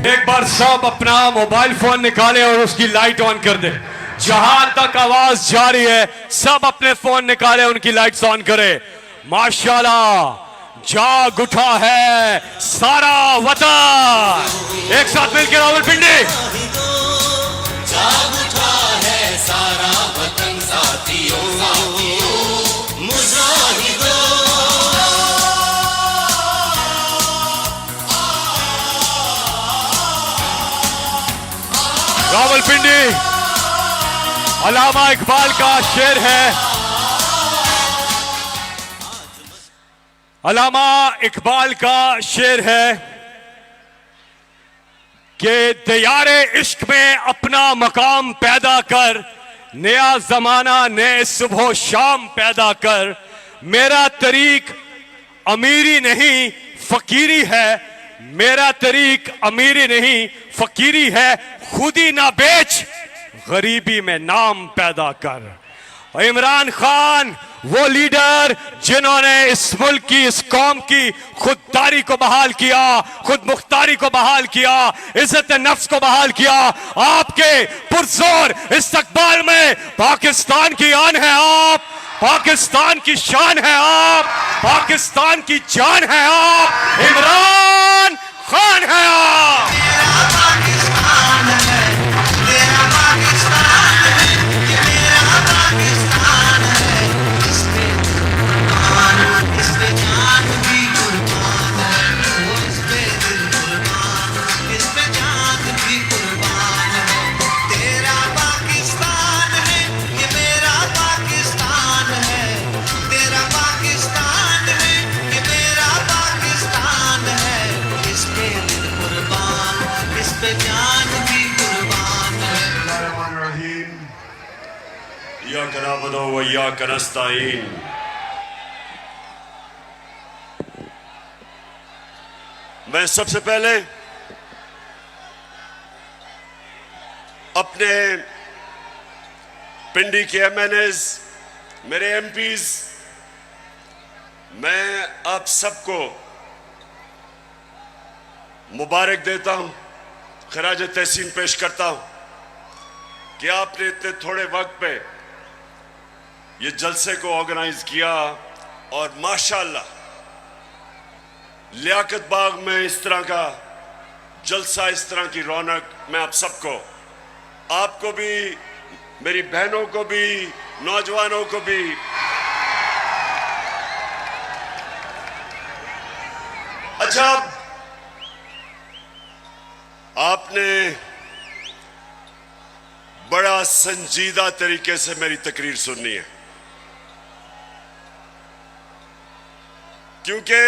एक बार सब अपना मोबाइल फोन निकाले और उसकी लाइट ऑन कर दे। जहां तक आवाज जा रही है सब अपने फोन निकाले, उनकी लाइट्स ऑन करे। माशाल्लाह जाग उठा है सारा वतन। एक साथ मिलकर रावलपिंडी। जाग उठा है सारा वतन साथियों, मुजाहिदों। रावलपिंडी अल्लामा इकबाल का शेर है। अल्लामा इकबाल का शेर है कि दियारे इश्क में अपना मकाम पैदा कर, नया जमाना नए सुबह शाम पैदा कर। मेरा तरीक अमीरी नहीं फकीरी है, मेरा तरीक अमीरी नहीं फकीरी है। खुदी ना बेच गरीबी में नाम पैदा कर। इमरान खान वो लीडर जिन्होंने इस मुल्क की, इस कौम की खुददारी को बहाल किया, खुद मुख्तारी को बहाल किया, इज्जत नफ्स को बहाल किया। आपके पुरजोर इस्तकबाल में पाकिस्तान की आन है आप, पाकिस्तान की शान है आप, पाकिस्तान की जान है आप, इमरान खान है आप। मैं सबसे पहले अपने पिंडी के एमएनएस, मेरे एमपीज, मैं आप सबको मुबारक देता हूं, खराज तहसीन पेश करता हूं कि आपने इतने थोड़े वक्त पे ये जलसे को ऑर्गेनाइज किया। और माशाल्लाह लियाकत बाग में इस तरह का जलसा, इस तरह की रौनक, मैं आप सबको, आपको भी, मेरी बहनों को भी, नौजवानों को भी अच्छा, आपने बड़ा संजीदा तरीके से मेरी तकरीर सुननी है, क्योंकि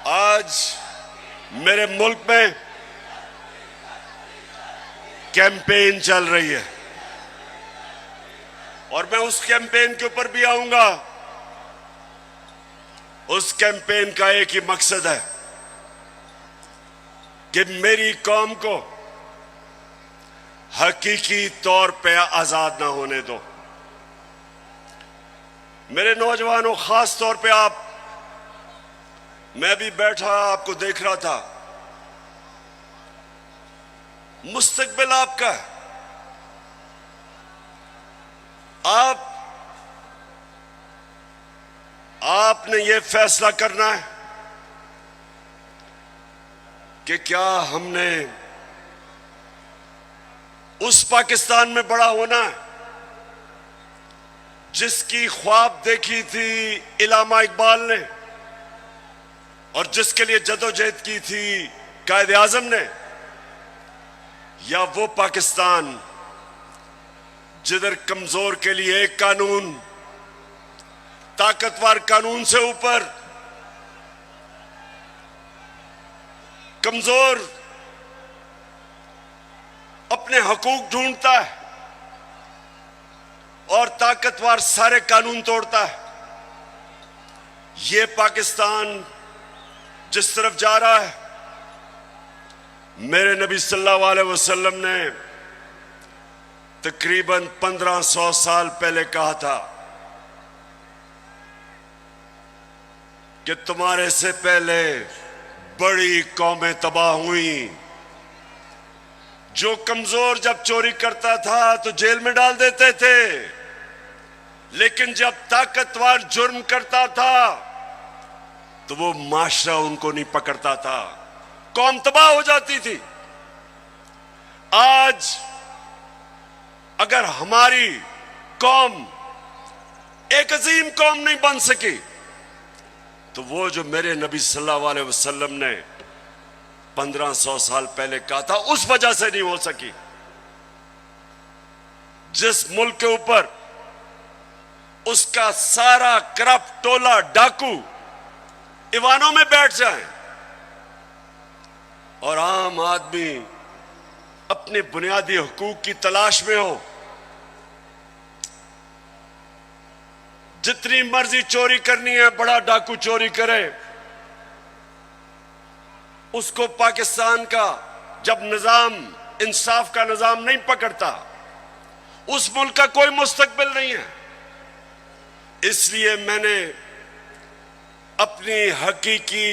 आज मेरे मुल्क में कैंपेन चल रही है और मैं उस कैंपेन के ऊपर भी आऊंगा। उस कैंपेन का एक ही मकसद है कि मेरी कौम को हकीकी तौर पे आजाद ना होने दो। मेरे नौजवानों, खास तौर पे आप, मैं भी बैठा आपको देख रहा था, मुस्तकबिल आपका, आपने ये फैसला करना है कि क्या हमने उस पाकिस्तान में बड़ा होना है जिसकी ख्वाब देखी थी इल्लामा इकबाल ने और जिसके लिए जदोजहद की थी कायद आजम ने, या वो पाकिस्तान जिधर कमजोर के लिए एक कानून, ताकतवर कानून से ऊपर कमजोर अपने हकूक ढूंढता है और ताकतवर सारे कानून तोड़ता है। ये पाकिस्तान जिस तरफ जा रहा है, मेरे नबी सल्लल्लाहु अलैहि वसल्लम ने तकरीबन 1500 साल पहले कहा था कि तुम्हारे से पहले बड़ी कौमें तबाह हुई। जो कमजोर जब चोरी करता था तो जेल में डाल देते थे, लेकिन जब ताकतवर जुर्म करता था तो वो माशरा उनको नहीं पकड़ता था, कौम तबाह हो जाती थी। आज अगर हमारी कौम एक अजीम कौम नहीं बन सकी तो वो जो मेरे नबी सल्लल्लाहु अलैहि वसल्लम ने 1500 साल पहले कहा था उस वजह से नहीं हो सकी। जिस मुल्क के ऊपर उसका सारा करप्ट टोला डाकू ईवानों में बैठ जाए और आम आदमी अपने बुनियादी हुकूक की तलाश में हो, जितनी मर्जी चोरी करनी है बड़ा डाकू चोरी करे, उसको पाकिस्तान का जब निजाम इंसाफ का निजाम नहीं पकड़ता उस मुल्क का कोई मुस्तकबिल नहीं है। इसलिए मैंने अपनी हकीकी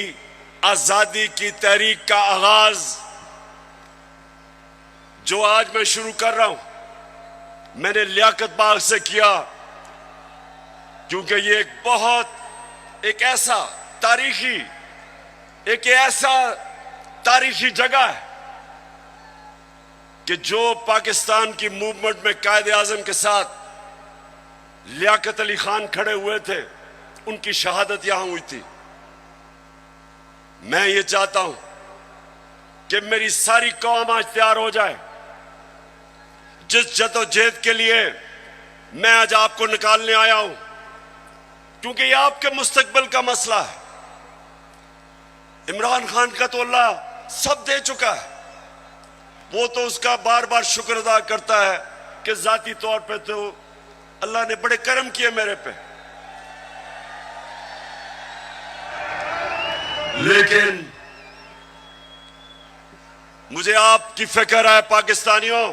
आजादी की तहरीक का आगाज जो आज मैं शुरू कर रहा हूं मैंने लियाकत बाग से किया, क्योंकि ये एक ऐसा तारीखी जगह है कि जो पाकिस्तान की मूवमेंट में कायदे आजम के साथ लियाकत अली खान खड़े हुए थे, उनकी शहादत यहां हुई थी। मैं ये चाहता हूं कि मेरी सारी कौम आज तैयार हो जाए। जिस जदोजहद के लिए मैं आज आपको निकालने आया हूं, क्योंकि ये आपके मुस्तकबिल का मसला है। इमरान खान का तो अल्लाह सब दे चुका है, वो तो उसका बार बार शुक्र अदा करता है कि जाती तौर पे तो अल्लाह ने बड़े करम किए मेरे पे। लेकिन मुझे आपकी फिक्र है पाकिस्तानियों,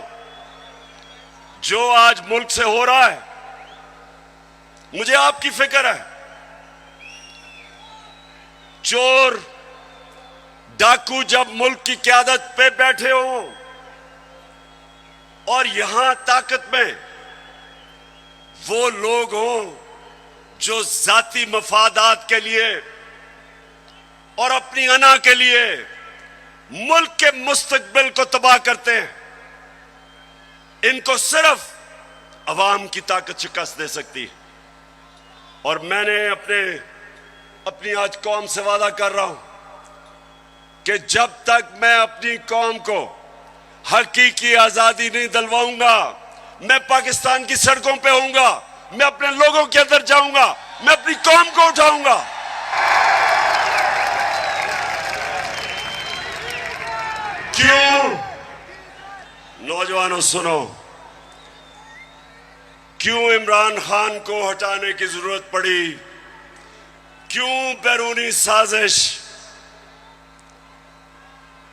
जो आज मुल्क से हो रहा है मुझे आपकी फिक्र है। चोर डाकू जब मुल्क की क़यादत पे बैठे हों और यहां ताकत में वो लोग हों जो जाती मफादात के लिए और अपनी अना के लिए मुल्क के मुस्तकबिल को तबाह करते हैं, इनको सिर्फ अवाम की ताकत शिकस्त दे सकती है। और मैंने अपनी आज कौम से वादा कर रहा हूं कि जब तक मैं अपनी कौम को हकीकी आजादी नहीं दिलवाऊंगा, मैं पाकिस्तान की सड़कों पे होऊंगा, मैं अपने लोगों के अंदर जाऊंगा, मैं अपनी कौम को उठाऊंगा। क्यों? नौजवानों सुनो, क्यों इमरान खान को हटाने की जरूरत पड़ी? क्यों बैरूनी साजिश?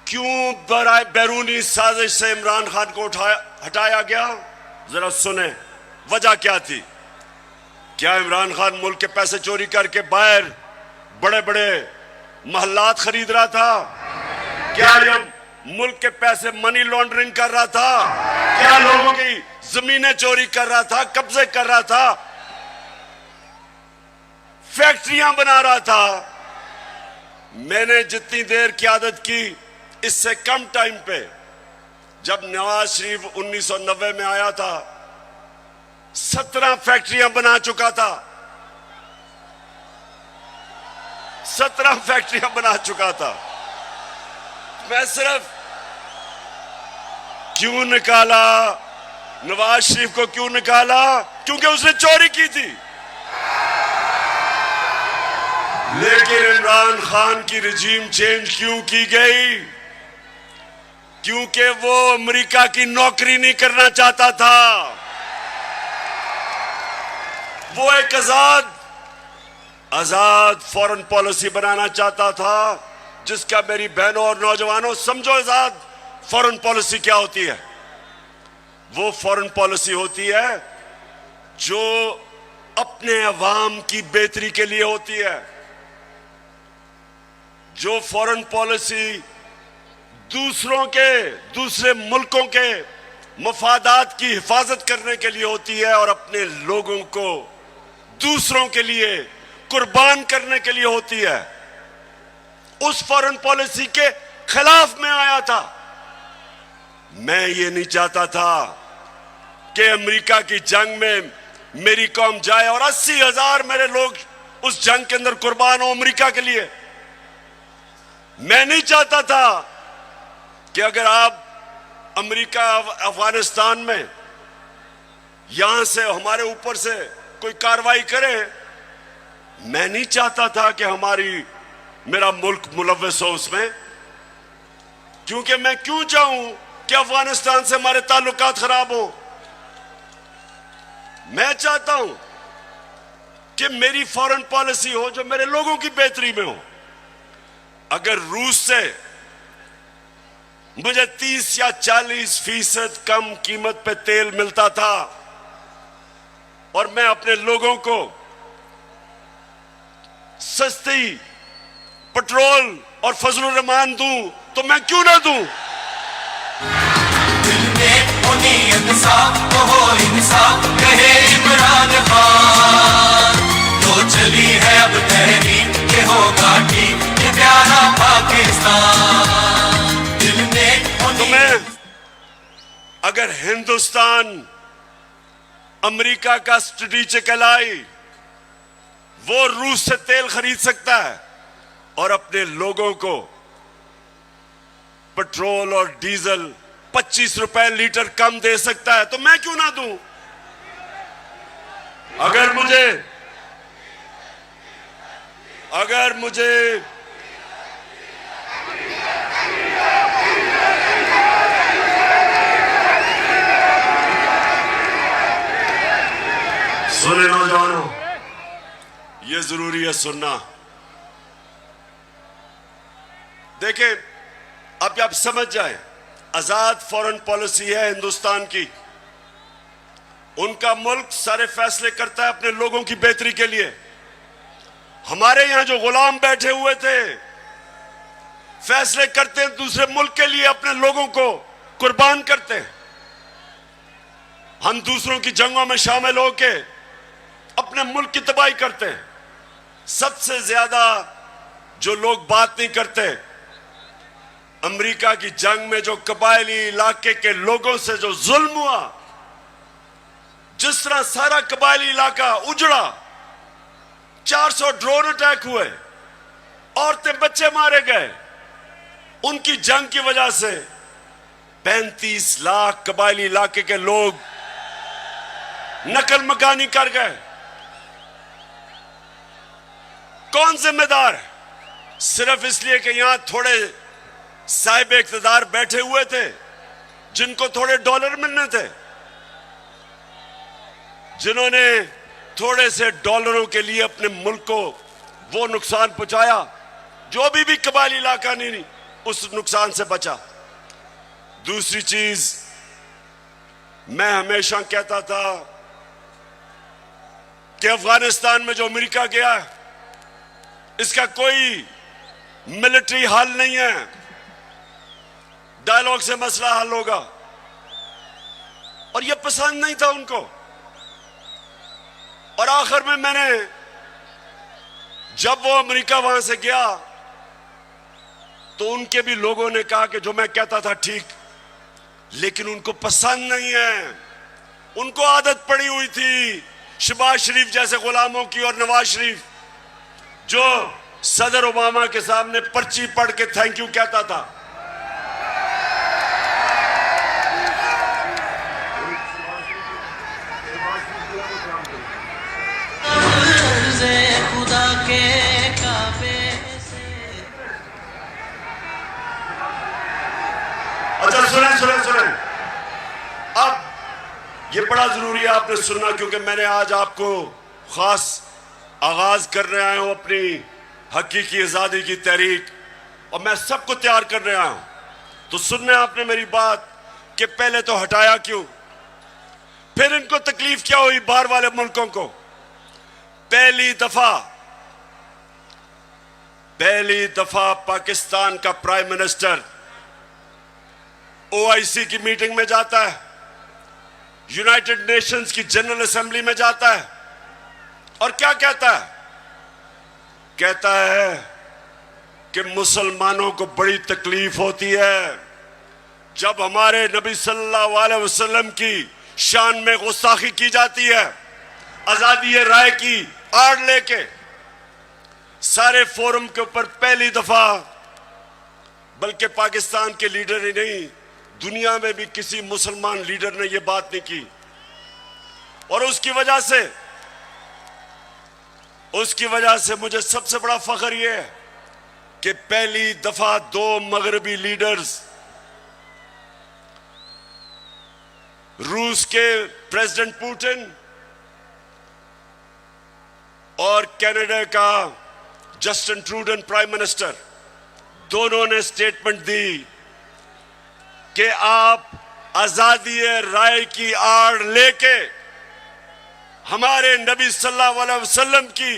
क्यों बैरूनी साजिश से इमरान खान को हटाया गया? जरा सुने वजह क्या थी। क्या इमरान खान मुल्क के पैसे चोरी करके बाहर बड़े बड़े महल्लात खरीद रहा था? क्या ये मुल्क के पैसे मनी लॉन्ड्रिंग कर रहा था? क्या लोगों की जमीनें चोरी कर रहा था, कब्जे कर रहा था, फैक्ट्रियां बना रहा था? मैंने जितनी देर क़यादत की इससे कम टाइम पे, जब नवाज शरीफ 1990 में आया था 17 फैक्ट्रियां बना चुका था, 17 फैक्ट्रियां बना चुका था। मैं सिर्फ क्यों निकाला नवाज शरीफ को? क्यों निकाला? क्योंकि उसने चोरी की थी। लेकिन इमरान खान की रिजीम चेंज क्यों की गई? क्योंकि वो अमेरिका की नौकरी नहीं करना चाहता था। वो एक आजाद फॉरेन पॉलिसी बनाना चाहता था, जिसका मेरी बहनों और नौजवानों समझो आजाद फॉरेन पॉलिसी क्या होती है। वो फॉरेन पॉलिसी होती है जो अपने अवाम की बेहतरी के लिए होती है, जो फॉरेन पॉलिसी दूसरे मुल्कों के मफादात की हिफाजत करने के लिए होती है और अपने लोगों को दूसरों के लिए कुर्बान करने के लिए होती है, उस फॉरेन पॉलिसी के खिलाफ मैं आया था। मैं ये नहीं चाहता था कि अमेरिका की जंग में मेरी कौम जाए और 80,000 मेरे लोग उस जंग के अंदर कुर्बान हो अमेरिका के लिए। मैं नहीं चाहता था कि अगर आप अमेरिका अफगानिस्तान में यहां से हमारे ऊपर से कोई कार्रवाई करे, मैं नहीं चाहता था कि मेरा मुल्क मुलव्वस हो उसमें, क्योंकि मैं क्यों चाहूं कि अफगानिस्तान से हमारे ताल्लुकात खराब हो। मैं चाहता हूं कि मेरी फॉरेन पॉलिसी हो जो मेरे लोगों की बेहतरी में हो। अगर रूस से मुझे 30 या 40% कम कीमत पे तेल मिलता था और मैं अपने लोगों को सस्ती पेट्रोल और फजलुर रहमान दूं, तो मैं क्यों ना दूं। दिल में हो नीयत साफ तो हो इंसाफ, कहे इमरान खान। तो चली है अब तहरीक के होगा ठीक, ये प्यारा पाकिस्तान। दिल में हो तो मैं अगर हिंदुस्तान अमेरिका का स्ट्रेटेजिक एलाई, वो रूस से तेल खरीद सकता है और अपने लोगों को पेट्रोल और डीजल 25 रुपए लीटर कम दे सकता है, तो मैं क्यों ना दूं। अगर मुझे सुने नौजवानों, यह जरूरी है सुनना। देखें, अब आप समझ जाएं, आजाद फॉरेन पॉलिसी है हिंदुस्तान की। उनका मुल्क सारे फैसले करता है अपने लोगों की बेहतरी के लिए। हमारे यहां जो गुलाम बैठे हुए थे, फैसले करते हैं दूसरे मुल्क के लिए, अपने लोगों को कुर्बान करते हैं। हम दूसरों की जंगों में शामिल होके अपने मुल्क की तबाही करते हैं। सबसे ज्यादा जो लोग बात नहीं करते, अमेरिका की जंग में जो कबायली इलाके के लोगों से जो जुल्म हुआ, जिस तरह सारा कबायली इलाका उजड़ा, 400 ड्रोन अटैक हुए, औरतें बच्चे मारे गए, उनकी जंग की वजह से 35 लाख कबायली इलाके के लोग नकल मकानी कर गए। कौन जिम्मेदार है? सिर्फ इसलिए कि यहां थोड़े साहिब इख्तिदार बैठे हुए थे जिनको थोड़े डॉलर मिलने थे, जिन्होंने थोड़े से डॉलरों के लिए अपने मुल्क को वो नुकसान पहुंचाया जो भी कबायली इलाका नहीं उस नुकसान से बचा। दूसरी चीज, मैं हमेशा कहता था कि अफगानिस्तान में जो अमेरिका गया है, इसका कोई मिलिट्री हल नहीं है, डायलॉग से मसला हल होगा। और यह पसंद नहीं था उनको। और आखिर में मैंने, जब वो अमेरिका वहां से गया, तो उनके भी लोगों ने कहा कि जो मैं कहता था ठीक, लेकिन उनको पसंद नहीं है। उनको आदत पड़ी हुई थी शहबाज शरीफ जैसे गुलामों की और नवाज शरीफ जो सदर ओबामा के सामने पर्ची पढ़ के थैंक यू कहता था। खुदा के काबे से। अच्छा सुने, अब ये बड़ा जरूरी है आपने सुनना, क्योंकि मैंने आज आपको खास आगाज करने आया हूं अपनी हकीकी आजादी की तहरीक, और मैं सबको तैयार करने आया हूं। तो सुनने आपने मेरी बात कि पहले तो हटाया क्यों, फिर इनको तकलीफ क्या हुई बाहर वाले मुल्कों को। पहली दफा पहली दफा पाकिस्तान का प्राइम मिनिस्टर ओआईसी की मीटिंग में जाता है, यूनाइटेड नेशंस की जनरल असेंबली में जाता है और क्या कहता है? कहता है कि मुसलमानों को बड़ी तकलीफ होती है जब हमारे नबी सल्लल्लाहु अलैहि वसल्लम की शान में गुस्ताखी की जाती है। आजादी राय की आड़ लेके सारे फोरम के ऊपर पहली दफा, बल्कि पाकिस्तान के लीडर ही नहीं, दुनिया में भी किसी मुसलमान लीडर ने यह बात नहीं की। और उसकी वजह से मुझे सबसे बड़ा फख्र यह है कि पहली दफा दो मगरबी लीडर्स, रूस के प्रेसिडेंट पुतिन और कनाडा का जस्टिन ट्रूडो प्राइम मिनिस्टर, दोनों ने स्टेटमेंट दी कि आप आजादी राय की आड़ लेके हमारे नबी सल्लल्लाहु अलैहि वसल्लम की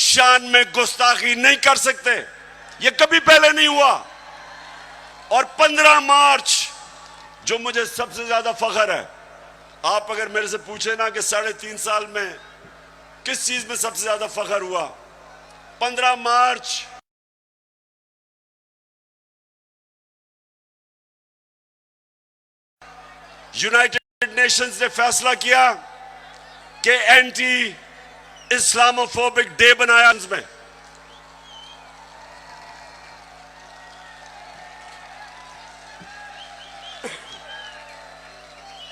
शान में गुस्ताखी नहीं कर सकते। यह कभी पहले नहीं हुआ। और 15 मार्च, जो मुझे सबसे ज्यादा फख्र है, आप अगर मेरे से पूछे ना कि 3.5 साल में किस चीज में सबसे ज्यादा फख्र हुआ, 15 मार्च यूनाइटेड नेशंस ने फैसला किया कि एंटी इस्लामोफोबिक डे बनाया में।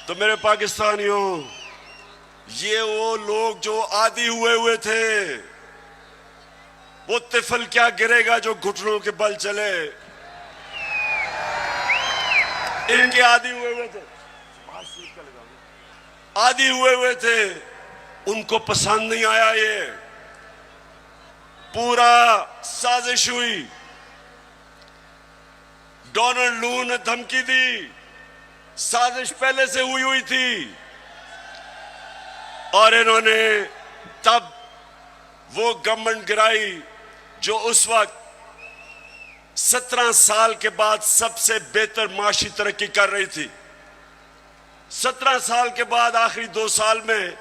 तो मेरे पाकिस्तानियों, ये वो लोग जो आदी हुए थे, वो तिफल क्या गिरेगा जो घुटनों के बल चले, इनके आदी हुए थे, आदी हुए थे, उनको पसंद नहीं आया। ये पूरा साजिश हुई। डोनाल्ड लू ने धमकी दी, साजिश पहले से हुई थी, और इन्होंने तब वो गवर्नमेंट गिराई जो उस वक्त 17 साल के बाद सबसे बेहतर माशी तरक्की कर रही थी। 17 साल के बाद आखिरी 2 साल में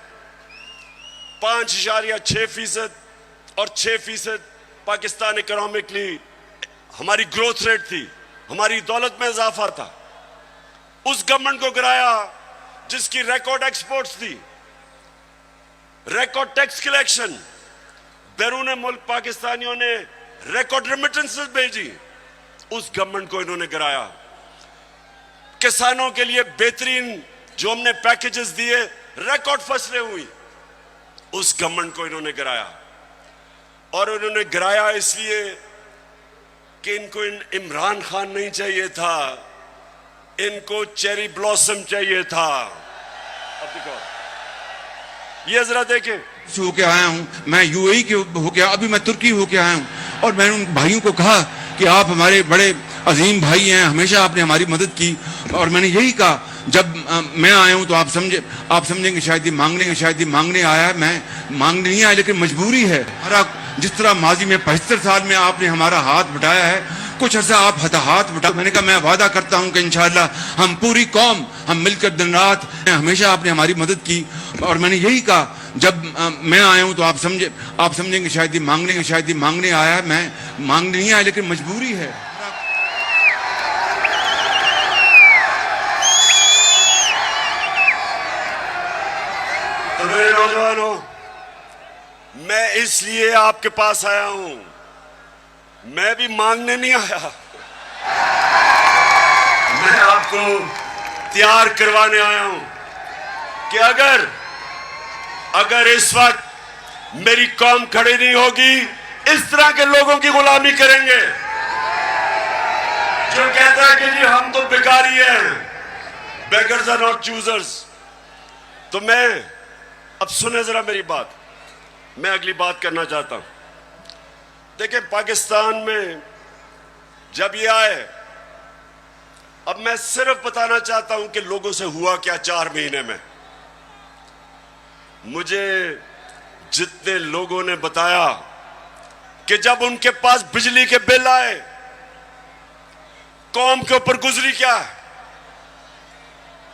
5.6% और 6% पाकिस्तान इकोनॉमिकली हमारी ग्रोथ रेट थी, हमारी दौलत में इजाफा था। उस गवर्नमेंट को गिराया जिसकी रिकॉर्ड एक्सपोर्ट्स थी, रिकॉर्ड टैक्स कलेक्शन, बैरून मुल्क पाकिस्तानियों ने रिकॉर्ड रेमिटेंसेस भेजी, उस गवर्नमेंट को इन्होंने गिराया। किसानों के लिए बेहतरीन जो हमने पैकेजेस दिए, रिकॉर्ड फसलें हुई, उस गवर्नमेंट को इन्होंने गिराया। और उन्होंने गिराया इसलिए कि इनको इमरान खान नहीं चाहिए था, इनको चेरी ब्लॉसम चाहिए था। अब देखो, ये जरा देखें, होके आया हूं मैं, यूएई के होके, अभी मैं तुर्की होके आया हूं, और मैंने उन भाइयों को कहा कि आप हमारे बड़े अजीम भाई हैं, हमेशा आपने हमारी मदद की। और मैंने यही कहा, जब मैं आया हूं तो आप समझेंगे शायद ये मांगने आया है। मैं मांगने नहीं आया, लेकिन मजबूरी है। हमारा जिस तरह माजी में 75 साल में आपने हमारा हाथ बटाया है, कुछ अर्सा आप हाथ बटा। मैंने कहा मैं वादा करता हूं कि इंशाअल्लाह हम पूरी कौम, हम मिलकर दिन रात, हमेशा आपने हमारी मदद की। और मैंने यही कहा, जब मैं आया हूं तो आप समझेंगे शायद ये मांगने आया है। मैं मांगने नहीं आया, लेकिन मजबूरी है। तो मेरे नौजवानों, मैं इसलिए आपके पास आया हूं, मैं भी मांगने नहीं आया, मैं आपको तैयार करवाने आया हूं कि अगर इस वक्त मेरी कौम खड़ी नहीं होगी, इस तरह के लोगों की गुलामी करेंगे जो कहता है कि जी हम तो भिखारी हैं, बेगर्स आर नॉट चूजर्स। तो मैं, अब सुने जरा मेरी बात, मैं अगली बात करना चाहता हूं। देखिए, पाकिस्तान में जब ये आए, अब मैं सिर्फ बताना चाहता हूं कि लोगों से हुआ क्या 4 महीने में। मुझे जितने लोगों ने बताया कि जब उनके पास बिजली के बिल आए, कौम के ऊपर गुजरी क्या है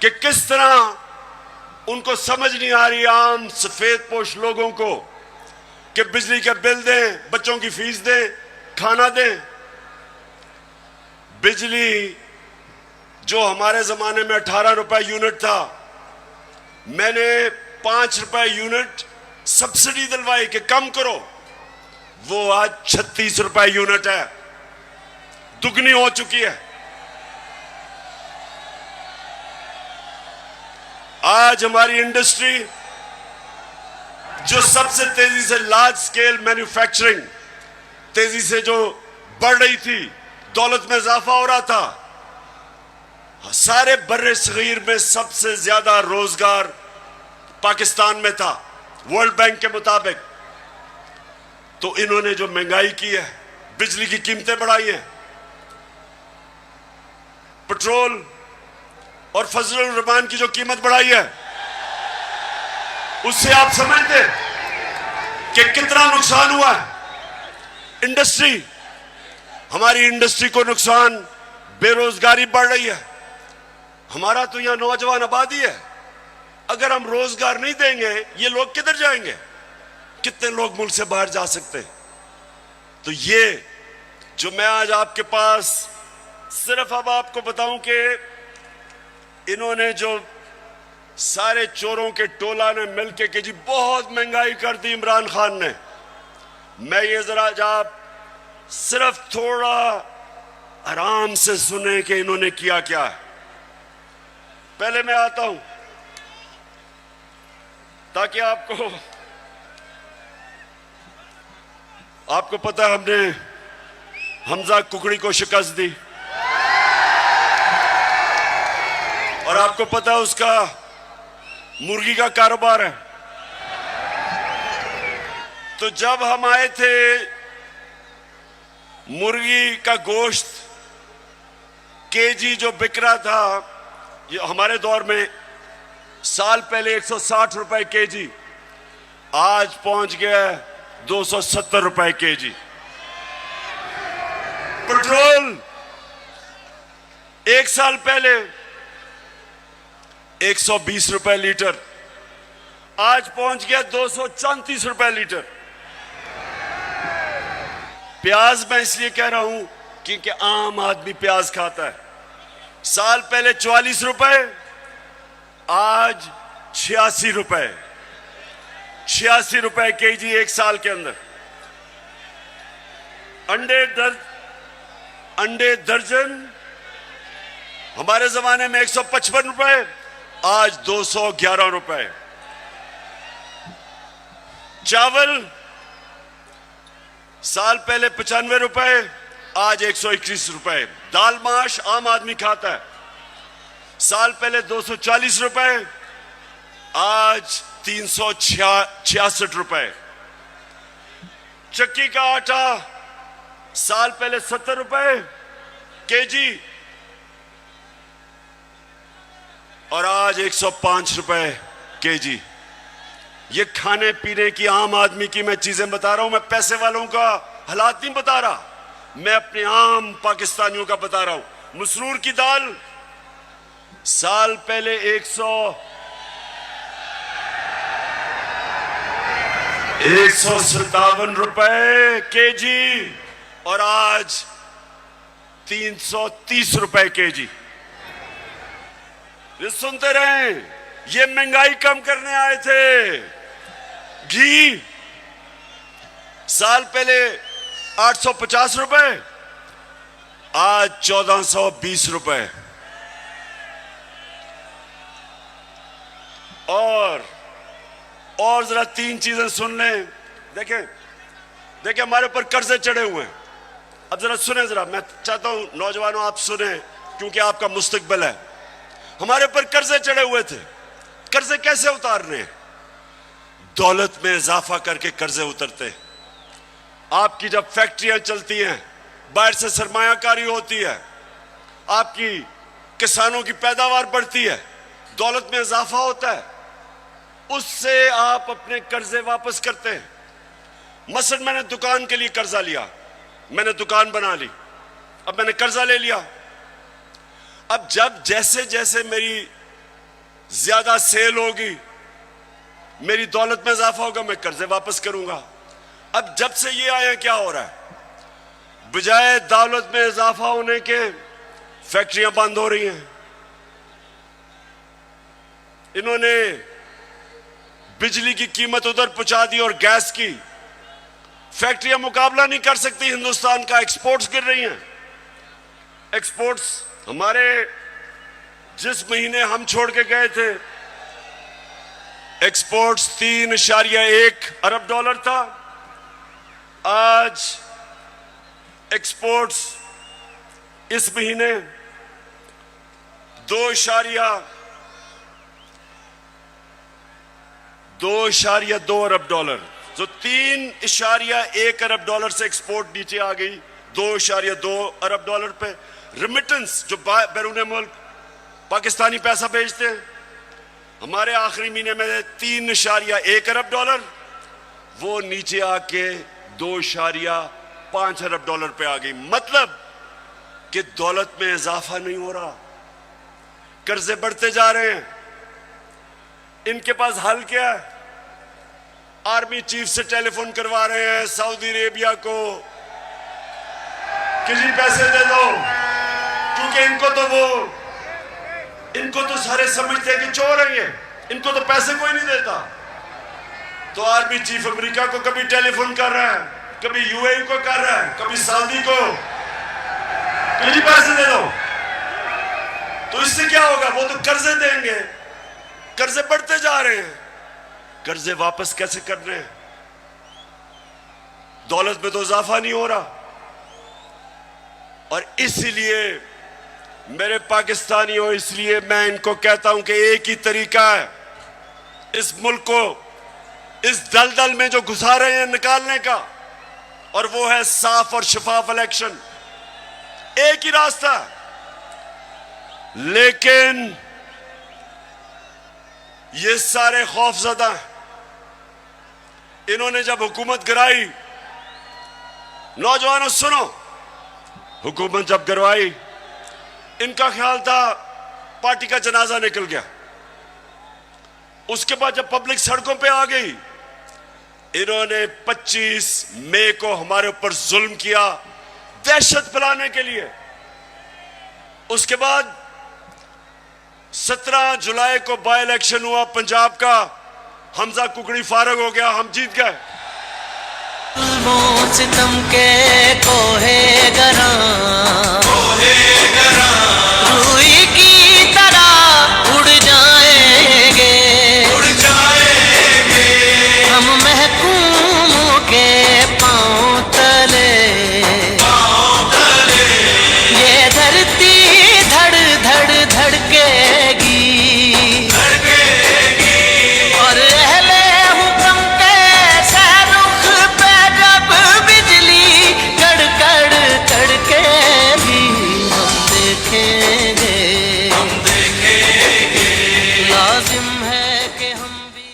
कि किस तरह उनको समझ नहीं आ रही, आम सफेद पोश लोगों को, कि बिजली के बिल दें, बच्चों की फीस दें, खाना दें। बिजली जो हमारे जमाने में 18 रुपए यूनिट था, मैंने 5 रुपए यूनिट सब्सिडी दिलवाई कि कम करो, वो आज 36 रुपए यूनिट है, दुगनी हो चुकी है। आज हमारी इंडस्ट्री जो सबसे तेजी से लार्ज स्केल मैन्युफैक्चरिंग तेजी से जो बढ़ रही थी, दौलत में इजाफा हो रहा था, सारे बर्रे सगीर में सबसे ज्यादा रोजगार पाकिस्तान में था वर्ल्ड बैंक के मुताबिक। तो इन्होंने जो महंगाई की है, बिजली की कीमतें बढ़ाई हैं, पेट्रोल और फजलुर रहमान की जो कीमत बढ़ाई है, उससे आप समझते कि कितना नुकसान हुआ है इंडस्ट्री, हमारी इंडस्ट्री को नुकसान, बेरोजगारी बढ़ रही है। हमारा तो यहां नौजवान आबादी है, अगर हम रोजगार नहीं देंगे ये लोग किधर जाएंगे? कितने लोग मुल्क से बाहर जा सकते हैं? तो ये जो मैं आज आपके पास सिर्फ अब आपको बताऊं कि इन्होंने जो सारे चोरों के टोला ने मिलकर कि जी बहुत महंगाई कर दी इमरान खान ने, मैं ये जरा आप सिर्फ थोड़ा आराम से सुने कि इन्होंने किया क्या है। पहले मैं आता हूं ताकि आपको पता है हमने हमजा कुकड़ी को शिकस्त दी, और आपको पता है उसका मुर्गी का कारोबार है। तो जब हम आए थे, मुर्गी का गोश्त केजी जो बिक रहा था, ये हमारे दौर में साल पहले 160 रुपए केजी, आज पहुंच गया 270 रुपए केजी। पेट्रोल एक साल पहले 120 रुपए लीटर, आज पहुंच गया 234 रुपए लीटर। प्याज मैं इसलिए कह रहा हूं क्योंकि आम आदमी प्याज खाता है। साल पहले 44 रुपए, आज 86 रुपए, 86 रुपए केजी एक साल के अंदर। अंडे दर्जन हमारे जमाने में 155 रुपए, आज 211 रुपए। चावल साल पहले 95 रुपए, आज 121 रुपए। दाल माश आम आदमी खाता है, साल पहले 240 रुपए, आज 366 रुपए। चक्की का आटा साल पहले 70 रुपए केजी, और आज 105 रुपए केजी। ये खाने पीने की आम आदमी की मैं चीजें बता रहा हूं, मैं पैसे वालों का हालात नहीं बता रहा, मैं अपने आम पाकिस्तानियों का बता रहा हूं। मसरूर की दाल साल पहले 157 रुपए केजी, और आज 330 रुपए केजी। ये सुनते रहे, ये महंगाई कम करने आए थे। घी साल पहले 850 रुपए, आज 1420 रुपए। और जरा तीन चीजें सुन लें। देखें हमारे ऊपर कर्जे चढ़े हुए हैं। अब जरा सुने, जरा मैं चाहता हूं नौजवानों आप सुने, क्योंकि आपका मुस्तकबिल है। हमारे ऊपर कर्जे चढ़े हुए थे, कर्जे कैसे उतारने? दौलत में इजाफा करके कर्जे उतरते हैं। आपकी जब फैक्ट्रियां चलती हैं, बाहर से सरमायाकारी होती है, आपकी किसानों की पैदावार बढ़ती है, दौलत में इजाफा होता है, उससे आप अपने कर्जे वापस करते हैं। मसलन मैंने दुकान के लिए कर्जा लिया, मैंने दुकान बना ली, अब मैंने कर्जा ले लिया। अब जब जैसे जैसे मेरी ज्यादा सेल होगी, मेरी दौलत में इजाफा होगा, मैं कर्जे वापस करूंगा। अब जब से ये आया क्या हो रहा है, बजाय दौलत में इजाफा होने के फैक्ट्रियां बंद हो रही हैं। इन्होंने बिजली की कीमत उधर पहुंचा दी और गैस की। फैक्ट्रियां मुकाबला नहीं कर सकती हिंदुस्तान का, एक्सपोर्ट्स गिर रही हैं। एक्सपोर्ट्स हमारे जिस महीने हम छोड़ के गए थे, एक्सपोर्ट्स 3.1 अरब डॉलर था, आज एक्सपोर्ट्स इस महीने 2.2 अरब डॉलर, जो 3.1 अरब डॉलर से एक्सपोर्ट नीचे आ गई 2.2 अरब डॉलर पे। रिमिटेंस जो बैरून मुल्क पाकिस्तानी पैसा भेजते हैं, हमारे आखिरी महीने में 3.1 अरब डॉलर, वो नीचे आके 2.5 अरब डॉलर पे आ गई। मतलब कि दौलत में इजाफा नहीं हो रहा, कर्जे बढ़ते जा रहे हैं। इनके पास हल क्या है? आर्मी चीफ से टेलीफोन करवा रहे हैं सऊदी अरेबिया को कि जी पैसे दे दो, क्योंकि इनको तो सारे समझते हैं कि चोर हैं ये, इनको तो पैसे कोई नहीं देता। तो आर्मी चीफ अमेरिका को कभी टेलीफोन कर रहा है, कभी यूएई को कर रहा है, कभी सऊदी को, कि जी पैसे दे दो। तो इससे क्या होगा? वो तो कर्जे देंगे, कर्जे बढ़ते जा रहे हैं, कर्जे वापस कैसे कर रहे हैं? दौलत में तो इजाफा नहीं हो रहा। और इसलिए मेरे पाकिस्तानियों, इसलिए मैं इनको कहता हूं कि एक ही तरीका है इस मुल्क को इस दलदल में जो घुसा रहे हैं निकालने का, और वो है साफ और शफाफ इलेक्शन। एक ही रास्ता। लेकिन ये सारे खौफजदा हैं। इन्होंने जब हुकूमत गिराई, नौजवानों सुनो, हुकूमत जब गिरवाई, इनका ख्याल था पार्टी का जनाजा निकल गया। उसके बाद जब पब्लिक सड़कों पे आ गई, इन्होंने 25 मई को हमारे ऊपर जुल्म किया दहशत फैलाने के लिए। उसके बाद 17 जुलाई को बाई इलेक्शन हुआ पंजाब का, हमजा कुकड़ी फारग हो गया, हम जीत गए। सितम के कोहे गरा रूई की तरह उड़ जाएंगे हम महकूमों के पांव तले। ये धरती धड़ धड़ धड़केगी और अहले हुक्म के सहरुख पे जब बिजली कड़कड़ कड़केगी, हम देखेंगे लाजिम है कि हम भी।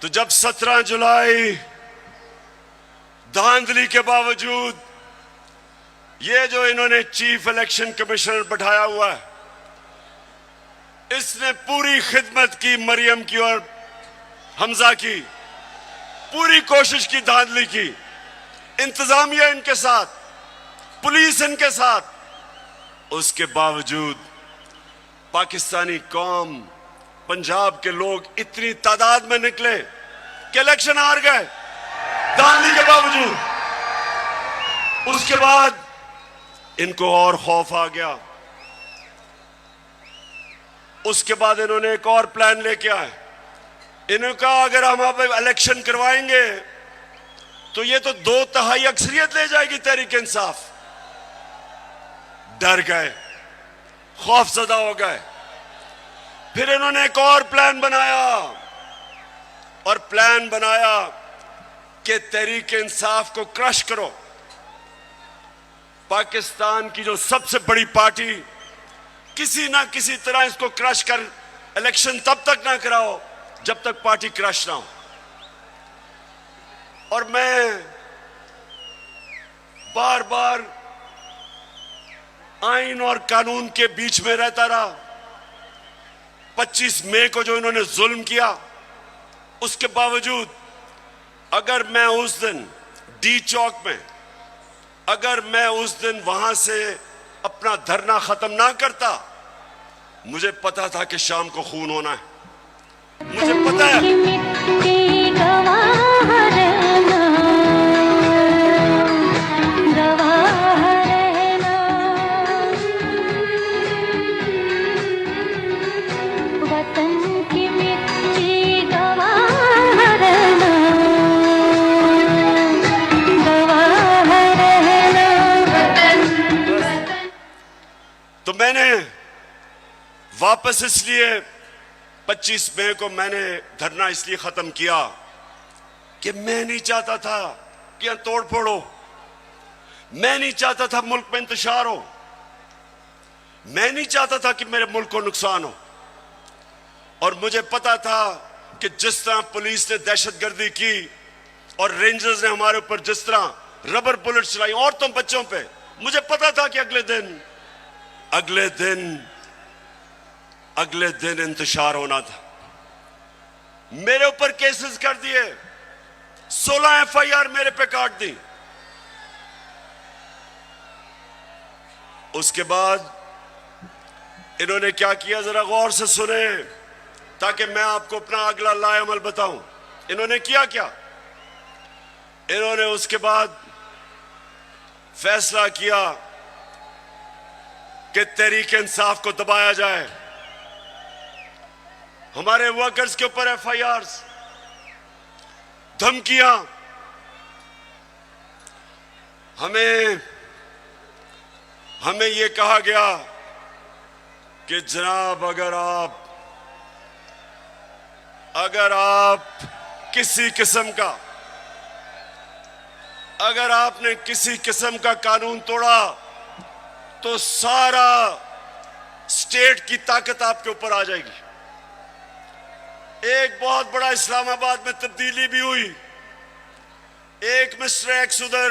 तो जब 17 जुलाई धांधली के बावजूद ये जो इन्होंने चीफ इलेक्शन कमिश्नर बैठाया हुआ है, इसने पूरी खिदमत की मरियम की और हमजा की, पूरी कोशिश की, धांधली की, इंतजामिया इनके साथ, पुलिस इनके साथ। उसके बावजूद पाकिस्तानी कौम, पंजाब के लोग इतनी तादाद में निकले कि इलेक्शन हार गए धांधली के बावजूद। उसके बाद इनको और खौफ आ गया। उसके बाद इन्होंने एक और प्लान लेके आए। इन्होंने कहा अगर हम अब इलेक्शन करवाएंगे तो ये तो 2/3 अक्सरियत ले जाएगी तहरीक इंसाफ। डर गए, खौफजदा हो गए। फिर इन्होंने एक और प्लान बनाया, और प्लान बनाया कि तहरीक इंसाफ को क्रश करो। पाकिस्तान की जो सबसे बड़ी पार्टी, किसी ना किसी तरह इसको क्रश कर इलेक्शन तब तक ना कराओ जब तक पार्टी क्रश ना हो। और मैं बार बार आइन और कानून के बीच में रहता रहा। 25 मई को जो इन्होंने जुल्म किया, उसके बावजूद अगर मैं उस दिन डी चौक में, अगर मैं उस दिन वहां से अपना धरना खत्म ना करता, मुझे पता था कि शाम को खून होना है। मुझे पता है तो मैंने वापस इसलिए 25 मई को मैंने धरना इसलिए खत्म किया कि मैं नहीं चाहता था कि यहां तोड़ फोड़ हो, मैं नहीं चाहता था मुल्क में इंतशार हो, मैं नहीं चाहता था कि मेरे मुल्क को नुकसान हो। और मुझे पता था कि जिस तरह पुलिस ने दहशतगर्दी की और रेंजर्स ने हमारे ऊपर जिस तरह रबर बुलेट चलाई औरतों बच्चों पे, मुझे पता था कि अगले दिन इंतशार होना था। मेरे ऊपर केसेस कर दिए, 16 FIR मेरे पे काट दी। उसके बाद इन्होंने क्या किया, जरा गौर से सुने ताकि मैं आपको अपना अगला लाएअमल बताऊं। इन्होंने किया क्या? इन्होंने उसके बाद फैसला किया कि तहरीक इंसाफ को दबाया जाए। हमारे वर्कर्स के ऊपर FIRs, धमकियां, हमें यह कहा गया कि जनाब अगर आप किसी किस्म का, अगर आपने किसी किस्म का कानून तोड़ा तो सारा स्टेट की ताकत आपके ऊपर आ जाएगी। एक बहुत बड़ा इस्लामाबाद में तब्दीली भी हुई। एक मिस्टर एक्स उधर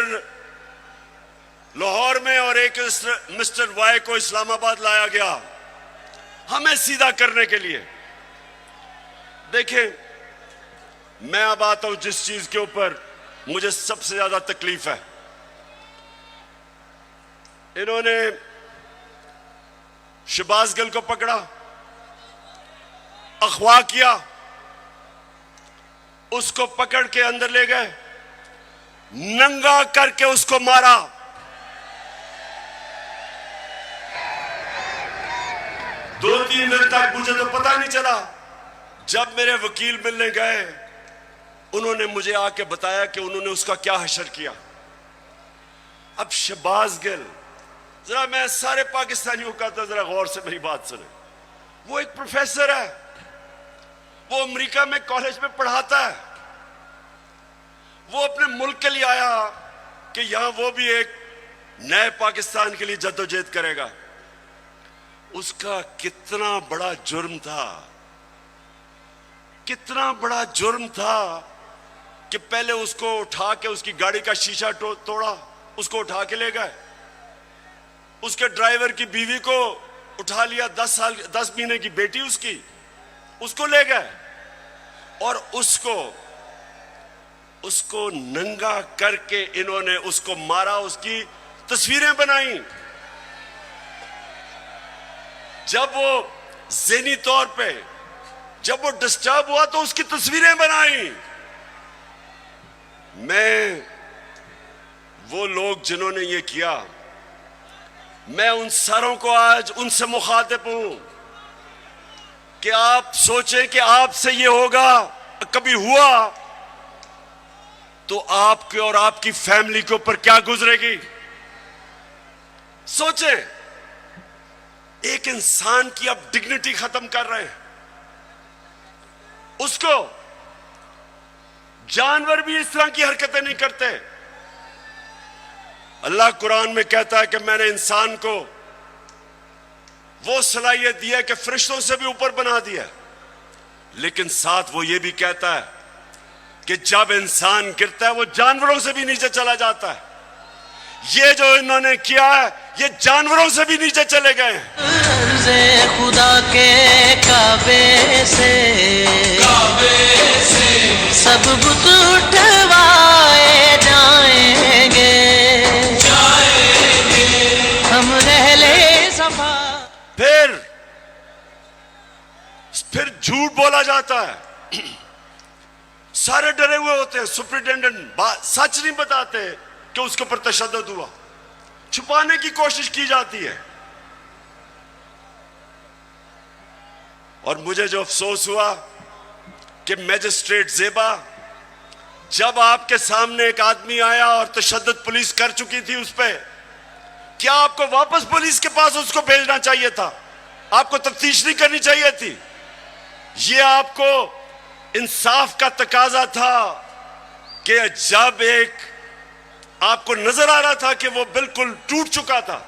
लाहौर में और एक मिस्टर वाई को इस्लामाबाद लाया गया हमें सीधा करने के लिए। देखें, मैं अब आता हूं जिस चीज के ऊपर मुझे सबसे ज्यादा तकलीफ है। इन्होंने शहबाज गिल को पकड़ा, अगवा किया, उसको पकड़ के अंदर ले गए, नंगा करके उसको मारा। दो तीन दिन तक मुझे तो पता नहीं चला। जब मेरे वकील मिलने गए, उन्होंने मुझे आके बताया कि उन्होंने उसका क्या हशर किया। अब शहबाज गिल, जरा मैं सारे पाकिस्तानियों का तो जरा गौर से मेरी बात सुने। वो एक प्रोफेसर है, वो अमेरिका में कॉलेज में पढ़ाता है। वो अपने मुल्क के लिए आया कि यहां वो भी एक नए पाकिस्तान के लिए जद्दोजहद करेगा। उसका कितना बड़ा जुर्म था, कितना बड़ा जुर्म था कि पहले उसको उठा के उसकी गाड़ी का शीशा तोड़ा, उसको उठा के ले गए। उसके ड्राइवर की बीवी को उठा लिया, 10 महीने की बेटी उसको ले गए और उसको नंगा करके इन्होंने उसको मारा, उसकी तस्वीरें बनाई। जब वो ज़हनी तौर पे जब वो डिस्टर्ब हुआ तो उसकी तस्वीरें बनाई। मैं वो लोग जिन्होंने ये किया, मैं उन सारों को आज उनसे मुखातिब हूं कि आप सोचें कि आपसे ये होगा, कभी हुआ तो आपके और आपकी फैमिली के ऊपर क्या गुजरेगी। सोचें, एक इंसान की आप डिग्निटी खत्म कर रहे हैं। उसको जानवर भी इस तरह की हरकतें नहीं करते। अल्लाह कुरान में कहता है कि मैंने इंसान को वो सलाहियत दी है कि फरिश्तों से भी ऊपर बना दिया, लेकिन साथ वो ये भी कहता है कि जब इंसान गिरता है वो जानवरों से भी नीचे चला जाता है। ये जो इन्होंने किया है ये जानवरों से भी नीचे चले गए हैं। अर्ज़े खुदा के काबे से सब बुत उठवाए जाएंगे हम रहले सफा। फिर झूठ बोला जाता है, सारे डरे हुए होते हैं। सुपरिटेंडेंट सच नहीं बताते कि उसके ऊपर तशद्दुद हुआ, छुपाने की कोशिश की जाती है। और मुझे जो अफसोस हुआ कि मैजिस्ट्रेट ज़ेबा, जब आपके सामने एक आदमी आया और तशद्दुद पुलिस कर चुकी थी उस पर, क्या आपको वापस पुलिस के पास उसको भेजना चाहिए था? आपको तफ्तीश नहीं करनी चाहिए थी? ये आपको इंसाफ का तकाजा था कि जब एक आपको नजर आ रहा था कि वो बिल्कुल टूट चुका था,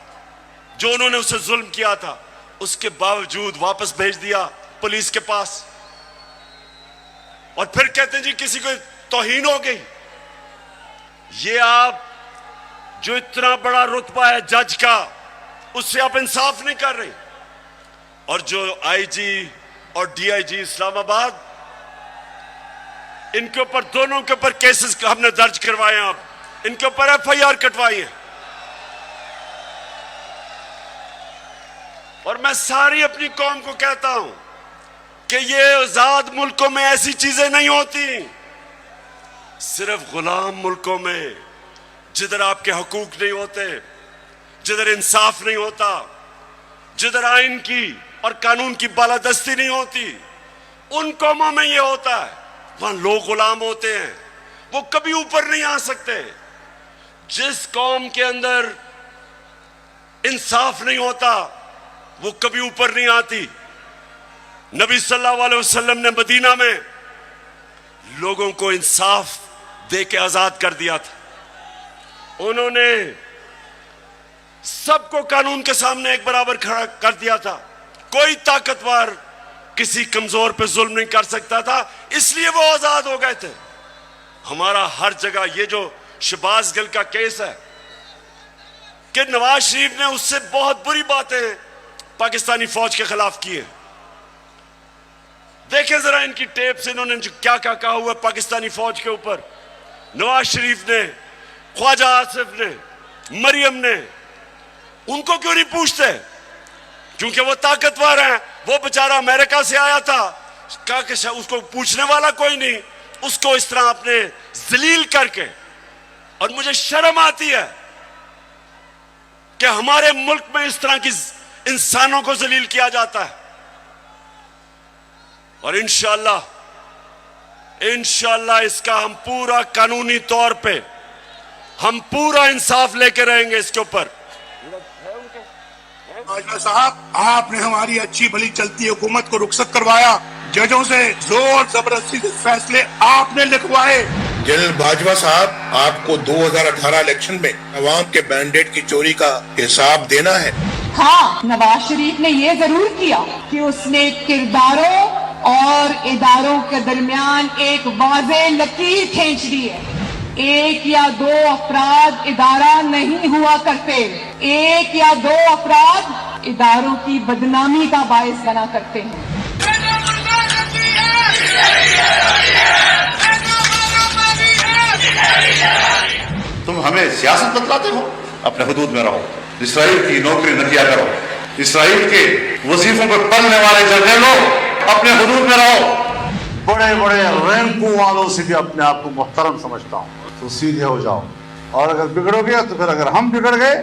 जो उन्होंने उसे जुल्म किया था, उसके बावजूद वापस भेज दिया पुलिस के पास। और फिर कहते हैं जी किसी को तौहीन हो गई। ये आप जो इतना बड़ा रुतबा है जज का, उससे आप इंसाफ नहीं कर रहे। और जो आईजी और डीआईजी इस्लामाबाद, इनके ऊपर, दोनों के ऊपर केसेस हमने दर्ज करवाए हैं, आप इनके ऊपर एफआईआर कटवाई है। और मैं सारी अपनी कौम को कहता हूं कि ये आजाद मुल्कों में ऐसी चीजें नहीं होती। सिर्फ गुलाम मुल्कों में, जिधर आपके हकूक नहीं होते, जिधर इंसाफ नहीं होता, जिधर आइन की और कानून की बालादस्ती नहीं होती, उन कौमों में यह होता है। वहां लोग गुलाम होते हैं, वो कभी ऊपर नहीं आ सकते। जिस कौम के अंदर इंसाफ नहीं होता वो कभी ऊपर नहीं आती। नबी सल्लल्लाहु अलैहि वसल्लम ने मदीना में लोगों को इंसाफ दे के आजाद कर दिया था। उन्होंने सबको कानून के सामने एक बराबर खड़ा कर दिया था। कोई ताकतवर किसी कमजोर पे जुल्म नहीं कर सकता था, इसलिए वो आजाद हो गए थे। हमारा हर जगह ये जो शहबाज गिल का केस है कि नवाज शरीफ ने उससे बहुत बुरी बातें पाकिस्तानी फौज के खिलाफ की है। देखें जरा इनकी टेप से इन्होंने जो क्या क्या कहा हुआ पाकिस्तानी फौज के ऊपर। नवाज शरीफ ने, ख्वाजा आसिफ ने, मरियम ने, उनको क्यों नहीं पूछते? क्योंकि वो ताकतवर हैं। वो बेचारा अमेरिका से आया था, कहा कि उसको पूछने वाला कोई नहीं, उसको इस तरह अपने जलील करके। और मुझे शर्म आती है कि हमारे मुल्क में इस तरह की इंसानों को जलील किया जाता है। और इंशाअल्लाह इसका हम पूरा कानूनी तौर पे हम पूरा इंसाफ लेके रहेंगे इसके ऊपर। बाजवा साहब, आपने हमारी अच्छी भली चलती हुकूमत को रुखसत करवाया, जजों से जोर जबरदस्ती से फैसले आपने लिखवाए। जनरल बाजवा साहब, आपको 2018 इलेक्शन में अवाम के मैंडेट की चोरी का हिसाब देना है। हाँ, नवाज शरीफ ने ये जरूर किया कि उसने किरदारों और इदारों के दरमियान एक वाज़े लकीर खींच दी है। एक या दो अफराद इदारा नहीं हुआ करते, एक या दो अफराद इदारों की बदनामी का बायस बना करते हैं। तुम हमें सियासत बतलाते हो, अपने हुदूद में रहो। इसराइल की नौकरी न किया करो। इसराइल के वजीफों पर पलने वाले जर्नलों, अपने हुदूद में रहो। बड़े बड़े रैंकों वालों से भी अपने आप को मुहतरम समझता हूँ, तो सीधे हो जाओ। और अगर बिगड़ोगे तो फिर अगर हम बिगड़ गए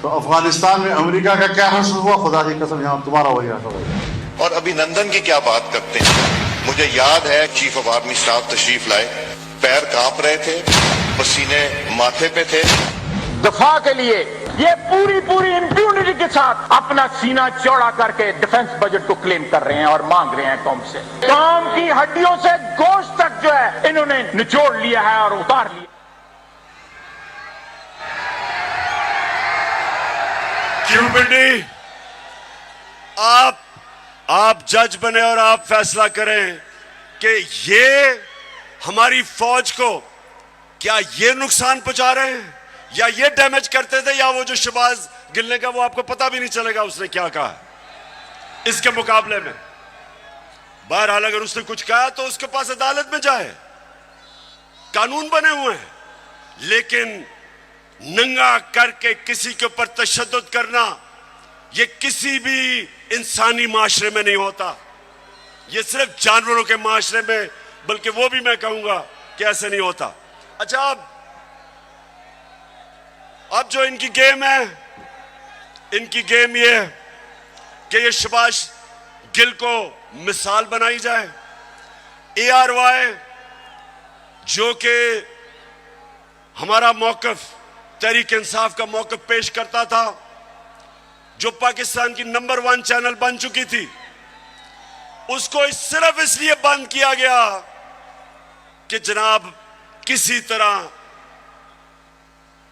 तो अफगानिस्तान में अमेरिका का क्या हश्र हुआ, खुदा की कसम यहाँ तुम्हारा वही हश्र होगा। और अभिनंदन की क्या बात करते हैं। मुझे याद है चीफ ऑफ आर्मी स्टाफ तशरीफ लाए, पैर कांप रहे थे, पसीने माथे पे थे। दफा के लिए ये पूरी इंप्यूनिटी के साथ अपना सीना चौड़ा करके डिफेंस बजट को क्लेम कर रहे हैं और मांग रहे हैं कौम से। कौम की हड्डियों से गोश्त तक जो है इन्होंने निचोड़ लिया है और उतार लिया। क्यों बेटी, आप जज बने और आप फैसला करें कि ये हमारी फौज को क्या ये नुकसान पहुंचा रहे हैं या ये डैमेज करते थे, या वो जो शहबाज गिल ने कहा वो आपको पता भी नहीं चलेगा उसने क्या कहा इसके मुकाबले में। बहरहाल अगर उसने कुछ कहा तो उसके पास अदालत में जाए, कानून बने हुए हैं, लेकिन नंगा करके किसी के ऊपर तशद्दुद करना ये किसी भी इंसानी माशरे में नहीं होता। ये सिर्फ जानवरों के माशरे में, बल्कि वो भी मैं कहूंगा कि ऐसे नहीं होता। अच्छा, अब जो इनकी गेम है, इनकी गेम ये है कि ये शहबाज गिल को मिसाल बनाई जाए। ARY जो कि हमारा मौकफ, तहरीक इंसाफ का मौकफ पेश करता था, जो पाकिस्तान की नंबर 1 चैनल बन चुकी थी, उसको सिर्फ इसलिए बंद किया गया कि जनाब किसी तरह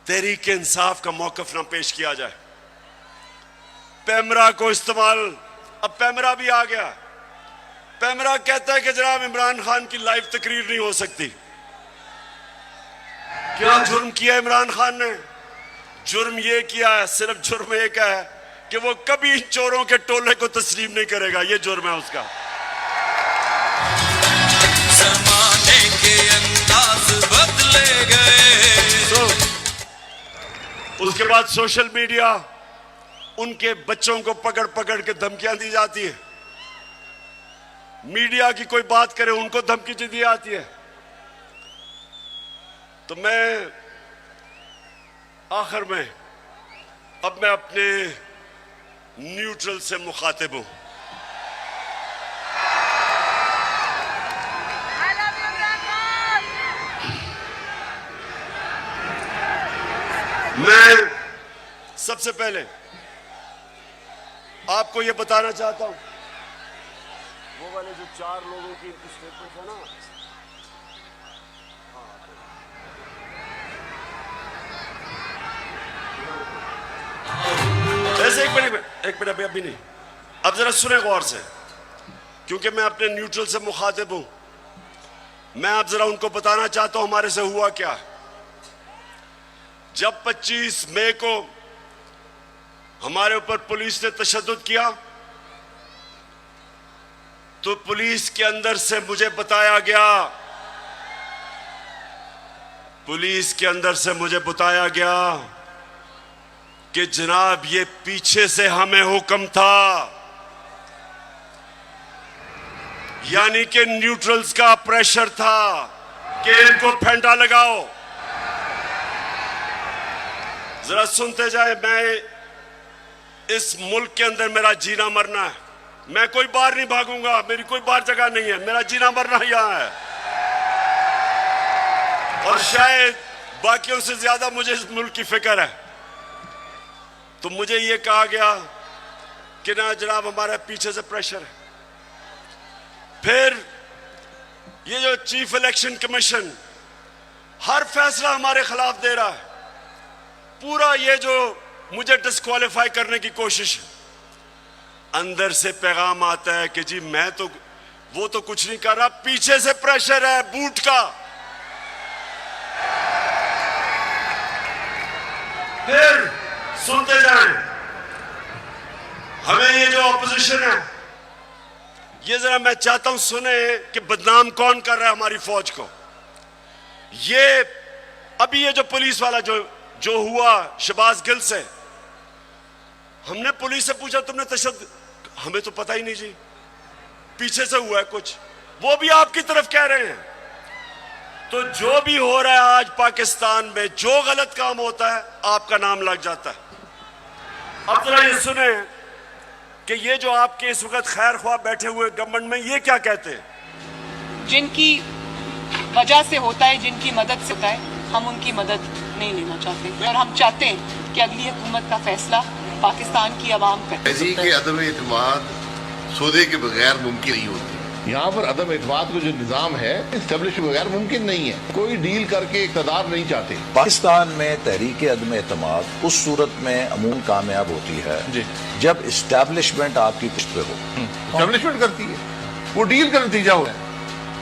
तहरीक इंसाफ का मौकफ ना पेश किया जाए। पैमरा को इस्तेमाल, अब पैमरा भी आ गया। पैमरा कहता है कि जनाब इमरान खान की लाइव तकरीर नहीं हो सकती। क्या जुर्म किया इमरान खान ने? जुर्म ये किया है, सिर्फ जुर्म एक है कि वो कभी चोरों के टोले को तस्लीम नहीं करेगा। ये जुर्म है उसका। जमाने के अंदाज बदले गए। उसके बाद सोशल मीडिया, उनके बच्चों को पकड़ पकड़ के धमकियां दी जाती है। मीडिया की कोई बात करे उनको धमकी दी जाती है। तो मैं आखिर में अब मैं अपने न्यूट्रल से मुखातिब हूं। मैं सबसे पहले आपको यह बताना चाहता हूं, वो वाले जो 4 लोगों की स्टेटमेंट है ना, ऐसे एक मिनट अभी नहीं, अब जरा सुने गौर से, क्योंकि मैं अपने न्यूट्रल से मुखातिब हूं। मैं अब जरा उनको बताना चाहता हूं हमारे से हुआ क्या। जब 25 मई को हमारे ऊपर पुलिस ने तशद्दुद किया, तो पुलिस के अंदर से मुझे बताया गया, पुलिस के अंदर से मुझे बताया गया कि जनाब ये पीछे से हमें हुक्म था, यानी कि न्यूट्रल्स का प्रेशर था कि इनको फेंटा लगाओ। जरा सुनते जाए, मैं इस मुल्क के अंदर मेरा जीना मरना है। मैं कोई बाहर नहीं भागूंगा, मेरी कोई बाहर जगह नहीं है, मेरा जीना मरना यहां है। और शायद बाकियों से ज्यादा मुझे इस मुल्क की फिक्र है। तो मुझे ये कहा गया कि ना जनाब हमारे पीछे से प्रेशर है। फिर ये जो चीफ इलेक्शन कमीशन हर फैसला हमारे खिलाफ दे रहा है, पूरा ये जो मुझे डिस्क्वालीफाई करने की कोशिश है, अंदर से पैगाम आता है कि जी मैं तो वो तो कुछ नहीं कर रहा, पीछे से प्रेशर है बूट का। फिर सुनते जाएं, हमें ये जो ऑपोजिशन है, ये जरा मैं चाहता हूं सुने कि बदनाम कौन कर रहा है हमारी फौज को। ये अभी ये जो पुलिस वाला जो हुआ शहबाज गिल से, हमने पुलिस से पूछा तुमने तशद्दुद, हमें तो पता ही नहीं जी, पीछे से हुआ है कुछ, वो भी आपकी तरफ कह रहे हैं। तो जो भी हो रहा है आज पाकिस्तान में, जो गलत काम होता है आपका नाम लग जाता है। अब जरा ये सुने कि ये जो आपके इस वक्त खैर ख्वाह बैठे हुए गवर्नमेंट में, ये क्या कहते हैं। जिनकी वजह से होता है, जिनकी मदद से होता है, हम उनकी मदद नहीं लेना चाहते और हम चाहते हैं कि अगली हुकूमत का फैसला पाकिस्तान की आवाम करे। के अदम एतमाद सौदे के बगैर मुमकिन नहीं होती। यहाँ पर अदम एतमाद का जो निज़ाम है इस्टेब्लिश के बगैर मुमकिन नहीं है। कोई डील करके इक़्तिदार नहीं चाहते। पाकिस्तान में तहरीक अदम एतमाद उस सूरत में अमूमन कामयाब होती है जब इस्टेब्लिशमेंट आपकी पुष्ट पे हो। इस्टेब्लिशमेंट करती है, वो डील का नतीजा हो है।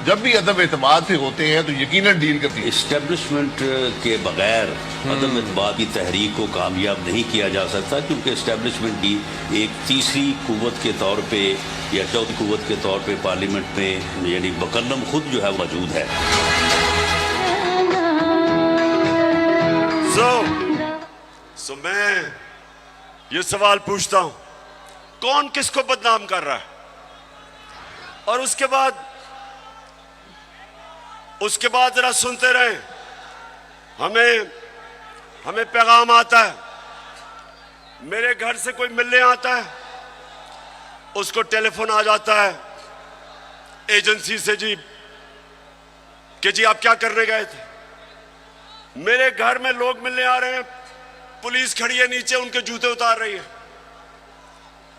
जब भी अदम एतमाद से होते हैं तो यकीनन डील करती है। इस्टेब्लिशमेंट के बगैर अदम एतमाद की तहरीक को कामयाब नहीं किया जा सकता, क्योंकि इस्टेब्लिशमेंट की एक तीसरी कुव्वत के तौर पे या चौथी कुव्वत के तौर पे पार्लियामेंट में यानी मुकल्लम खुद जो है मौजूद है। सो मैं ये सवाल पूछता हूं, कौन किसको बदनाम कर रहा है? और उसके बाद जरा सुनते रहे। हमें पैगाम आता है, मेरे घर से कोई मिलने आता है, उसको टेलीफोन आ जाता है एजेंसी से, जी कि जी आप क्या करने गए थे? मेरे घर में लोग मिलने आ रहे हैं, पुलिस खड़ी है नीचे, उनके जूते उतार रही है।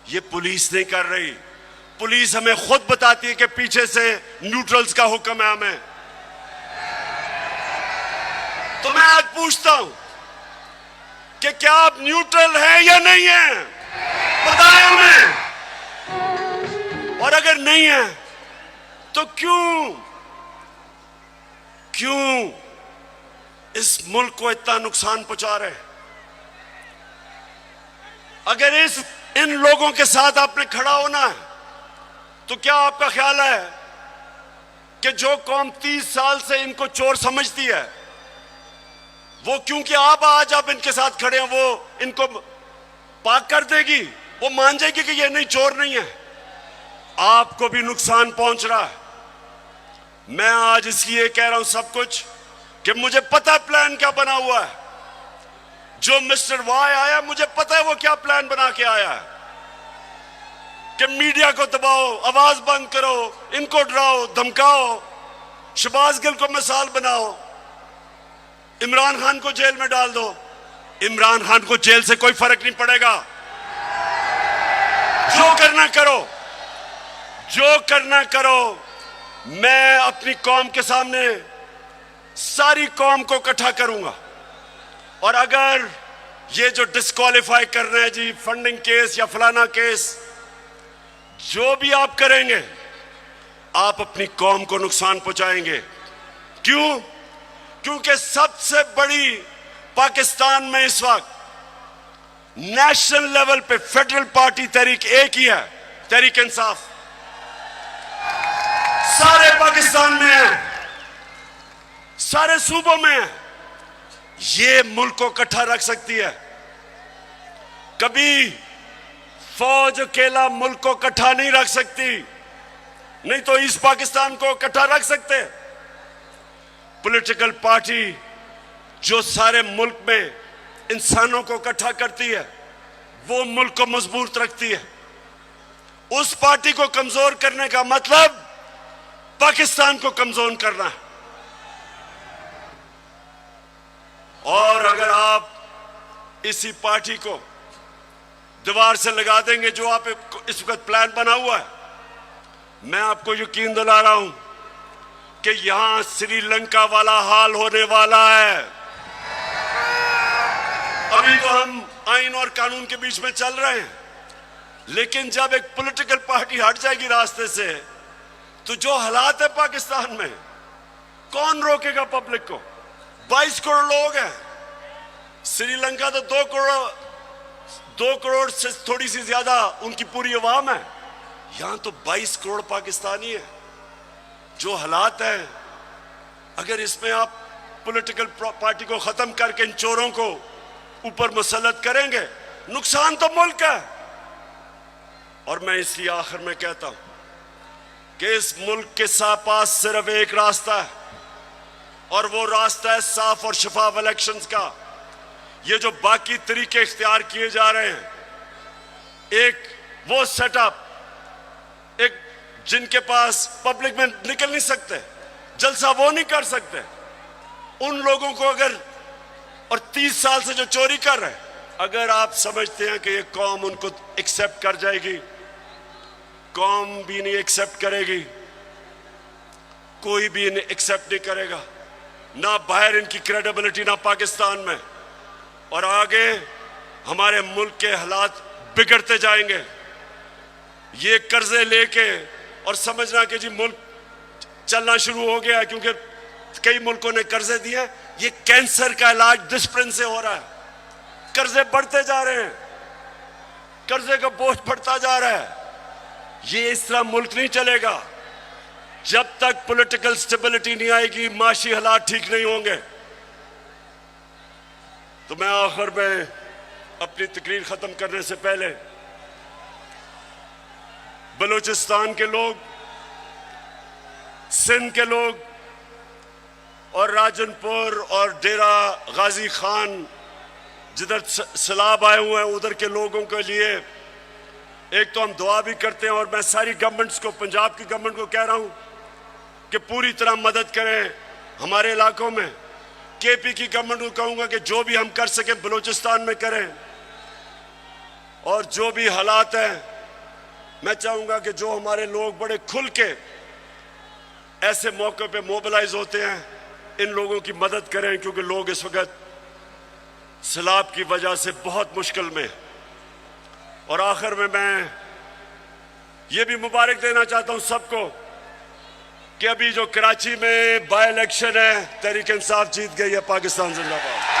ये पुलिस नहीं कर रही, पुलिस हमें खुद बताती है कि पीछे से न्यूट्रल्स का हुक्म है हमें। तो मैं आज पूछता हूं कि क्या आप न्यूट्रल हैं या नहीं हैं? बताएं हमें। और अगर नहीं है तो क्यों इस मुल्क को इतना नुकसान पहुंचा रहे? अगर इन लोगों के साथ आपने खड़ा होना है तो क्या आपका ख्याल है कि जो कौम 30 साल से इनको चोर समझती है, वो क्योंकि आप आज आप इनके साथ खड़े हैं वो इनको पाक कर देगी? वो मान जाएगी कि ये नहीं, चोर नहीं है? आपको भी नुकसान पहुंच रहा है। मैं आज इसलिए कह रहा हूं सब कुछ कि मुझे पता है प्लान क्या बना हुआ है। जो मिस्टर वाई आया, मुझे पता है वो क्या प्लान बना के आया है कि मीडिया को दबाओ, आवाज बंद करो, इनको डराओ धमकाओ, शहबाज गिल को मिसाल बनाओ, इमरान खान को जेल में डाल दो। इमरान खान को जेल से कोई फर्क नहीं पड़ेगा। जो करना करो, जो करना करो। मैं अपनी कौम के सामने सारी कौम को इकट्ठा करूंगा, और अगर ये जो डिस्क्वालीफाई कर रहे हैं जी, फंडिंग केस या फलाना केस, जो भी आप करेंगे आप अपनी कौम को नुकसान पहुंचाएंगे। क्यों? क्योंकि सबसे बड़ी पाकिस्तान में इस वक्त नेशनल लेवल पे फेडरल पार्टी तहरीक एक ही है, तहरीक इंसाफ। सारे पाकिस्तान में है, सारे सूबों में है। ये मुल्क को इकट्ठा रख सकती है। कभी फौज अकेला मुल्क को इकट्ठा नहीं रख सकती, नहीं तो ईस्ट पाकिस्तान को इकट्ठा रख सकते। पॉलिटिकल पार्टी जो सारे मुल्क में इंसानों को इकट्ठा करती है, वो मुल्क को मजबूत रखती है। उस पार्टी को कमजोर करने का मतलब पाकिस्तान को कमजोर करना है। और अगर आप इसी पार्टी को दीवार से लगा देंगे, जो आप इस वक्त प्लान बना हुआ है, मैं आपको यकीन दिला रहा हूं कि यहां श्रीलंका वाला हाल होने वाला है। अभी तो हम आइन और कानून के बीच में चल रहे हैं, लेकिन जब एक पॉलिटिकल पार्टी हट जाएगी रास्ते से, तो जो हालात है पाकिस्तान में, कौन रोकेगा पब्लिक को? 22 करोड़ लोग हैं। श्रीलंका तो 2 करोड़ से थोड़ी सी ज्यादा उनकी पूरी आवाम है। यहां तो 22 करोड़ पाकिस्तानी है। जो हालात है, अगर इसमें आप पॉलिटिकल पार्टी को खत्म करके इन चोरों को ऊपर मुसल्लत करेंगे, नुकसान तो मुल्क है। और मैं इसलिए आखिर में कहता हूं कि इस मुल्क के पास सिर्फ एक रास्ता है, और वो रास्ता है साफ और शफाफ इलेक्शंस का। ये जो बाकी तरीके इख्तियार किए जा रहे हैं, एक वो सेटअप, एक जिनके पास पब्लिक में निकल नहीं सकते, जलसा वो नहीं कर सकते, उन लोगों को अगर, और 30 साल से जो चोरी कर रहे हैं, अगर आप समझते हैं कि ये कौम उनको एक्सेप्ट कर जाएगी, कौम भी नहीं एक्सेप्ट करेगी, कोई भी इन्हें एक्सेप्ट नहीं करेगा, ना बाहर इनकी क्रेडिबिलिटी, ना पाकिस्तान में। और आगे हमारे मुल्क के हालात बिगड़ते जाएंगे। ये कर्जे लेके और समझना कि जी मुल्क चलना शुरू हो गया, क्योंकि कई मुल्कों ने कर्जे दिए। ये कैंसर का इलाज डिसिप्लिन से हो रहा है। कर्जे बढ़ते जा रहे हैं, कर्जे का बोझ बढ़ता जा रहा है। ये इस तरह मुल्क नहीं चलेगा। जब तक पॉलिटिकल स्टेबिलिटी नहीं आएगी, माशी हालात ठीक नहीं होंगे। तो मैं आखिर में अपनी तकरीर खत्म करने से पहले बलूचिस्तान के लोग, सिंध के लोग और राजनपुर और डेरा गाजी खान जिधर सैलाब आए हुए हैं, उधर के लोगों के लिए एक तो हम दुआ भी करते हैं, और मैं सारी गवर्नमेंट्स को, पंजाब की गवर्नमेंट को कह रहा हूं कि पूरी तरह मदद करें हमारे इलाकों में। केपी की गवर्नमेंट को कहूंगा कि जो भी हम कर सकें बलूचिस्तान में करें, और जो भी हालात हैं मैं चाहूंगा कि जो हमारे लोग बड़े खुल के ऐसे मौके पे मोबिलाइज होते हैं, इन लोगों की मदद करें, क्योंकि लोग इस वक्त सैलाब की वजह से बहुत मुश्किल में। और आखिर में मैं ये भी मुबारक देना चाहता हूं सबको कि अभी जो कराची में बाय इलेक्शन है, तहरीक इंसाफ जीत गई है। पाकिस्तान जिंदाबाद।